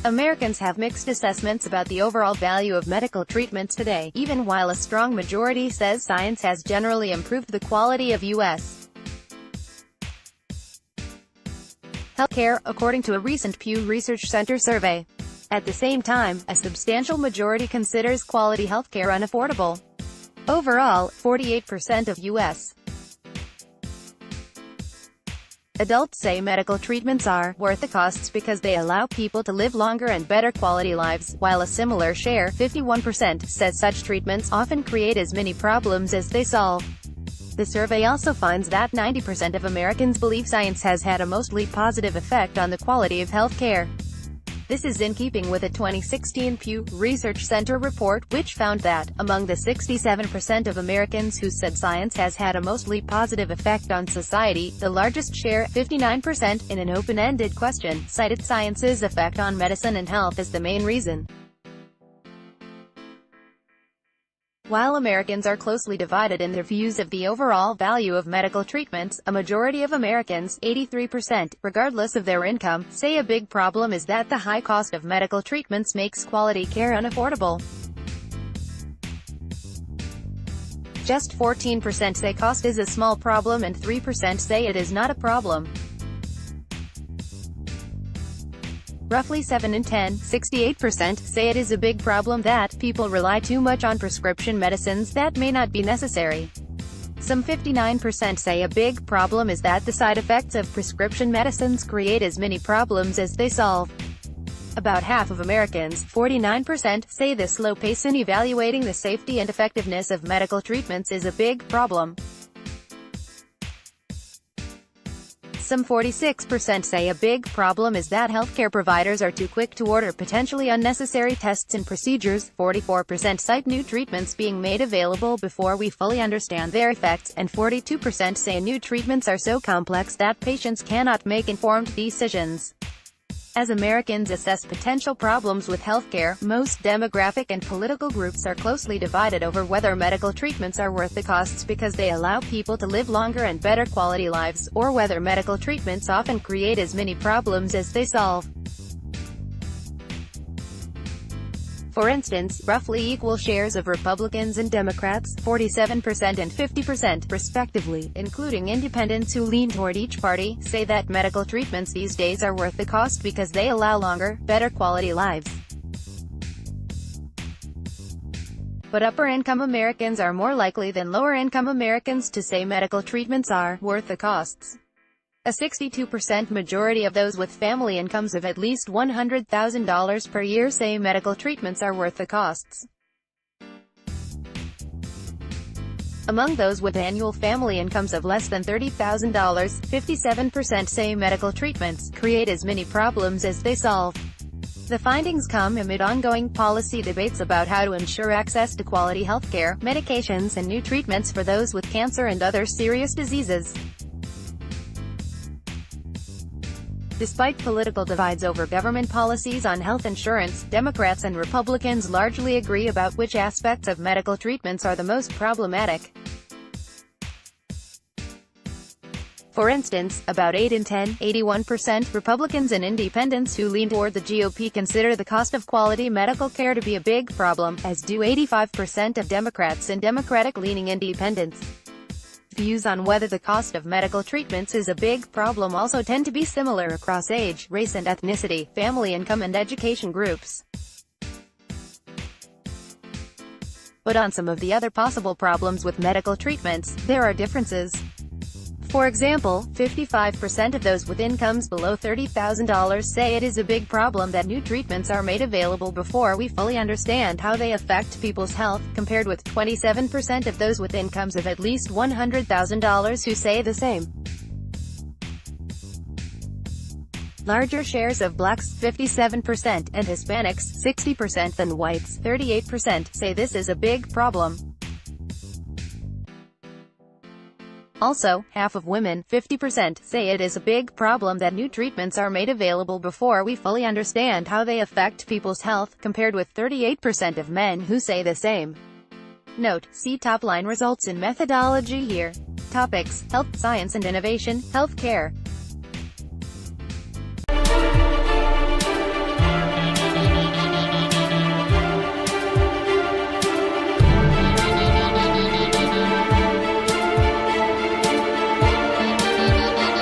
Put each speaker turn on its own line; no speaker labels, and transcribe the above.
Americans have mixed assessments about the overall value of medical treatments today, even while a strong majority says science has generally improved the quality of U.S. healthcare, according to a recent Pew Research Center survey. At the same time, a substantial majority considers quality healthcare unaffordable. Overall, 48% of U.S. adults say medical treatments are worth the costs because they allow people to live longer and better quality lives, while a similar share, 51%, says such treatments often create as many problems as they solve. The survey also finds that 90% of Americans believe science has had a mostly positive effect on the quality of health care. This is in keeping with a 2016 Pew Research Center report, which found that, among the 67% of Americans who said science has had a mostly positive effect on society, the largest share, 59%, in an open-ended question, cited science's effect on medicine and health as the main reason. While Americans are closely divided in their views of the overall value of medical treatments, a majority of Americans, 83%, regardless of their income, say a big problem is that the high cost of medical treatments makes quality care unaffordable. Just 14% say cost is a small problem and 3% say it is not a problem. Roughly 7 in 10, 68%, say it is a big problem that people rely too much on prescription medicines that may not be necessary. Some 59% say a big problem is that the side effects of prescription medicines create as many problems as they solve. About half of Americans, 49%, say the slow pace in evaluating the safety and effectiveness of medical treatments is a big problem. Some 46% say a big problem is that healthcare providers are too quick to order potentially unnecessary tests and procedures. 44% cite new treatments being made available before we fully understand their effects, and 42% say new treatments are so complex that patients cannot make informed decisions. As Americans assess potential problems with healthcare, most demographic and political groups are closely divided over whether medical treatments are worth the costs because they allow people to live longer and better quality lives, or whether medical treatments often create as many problems as they solve. For instance, roughly equal shares of Republicans and Democrats, 47% and 50%, respectively, including independents who lean toward each party, say that medical treatments these days are worth the cost because they allow longer, better quality lives. But upper-income Americans are more likely than lower-income Americans to say medical treatments are worth the costs. A 62% majority of those with family incomes of at least $100,000 per year say medical treatments are worth the costs. Among those with annual family incomes of less than $30,000, 57% say medical treatments create as many problems as they solve. The findings come amid ongoing policy debates about how to ensure access to quality healthcare, medications, and new treatments for those with cancer and other serious diseases. Despite political divides over government policies on health insurance, Democrats and Republicans largely agree about which aspects of medical treatments are the most problematic. For instance, about 8 in 10, 81%, Republicans and independents who lean toward the GOP consider the cost of quality medical care to be a big problem, as do 85% of Democrats and Democratic-leaning independents. Views on whether the cost of medical treatments is a big problem also tend to be similar across age, race and ethnicity, family income and education groups. But on some of the other possible problems with medical treatments, there are differences. For example, 55% of those with incomes below $30,000 say it is a big problem that new treatments are made available before we fully understand how they affect people's health, compared with 27% of those with incomes of at least $100,000 who say the same. Larger shares of blacks, 57%, and Hispanics, 60%, than whites, 38%, say this is a big problem. Also, half of women, 50%, say it is a big problem that new treatments are made available before we fully understand how they affect people's health, compared with 38% of men who say the same. Note: see top-line results in methodology here. Topics: health, science and innovation, healthcare.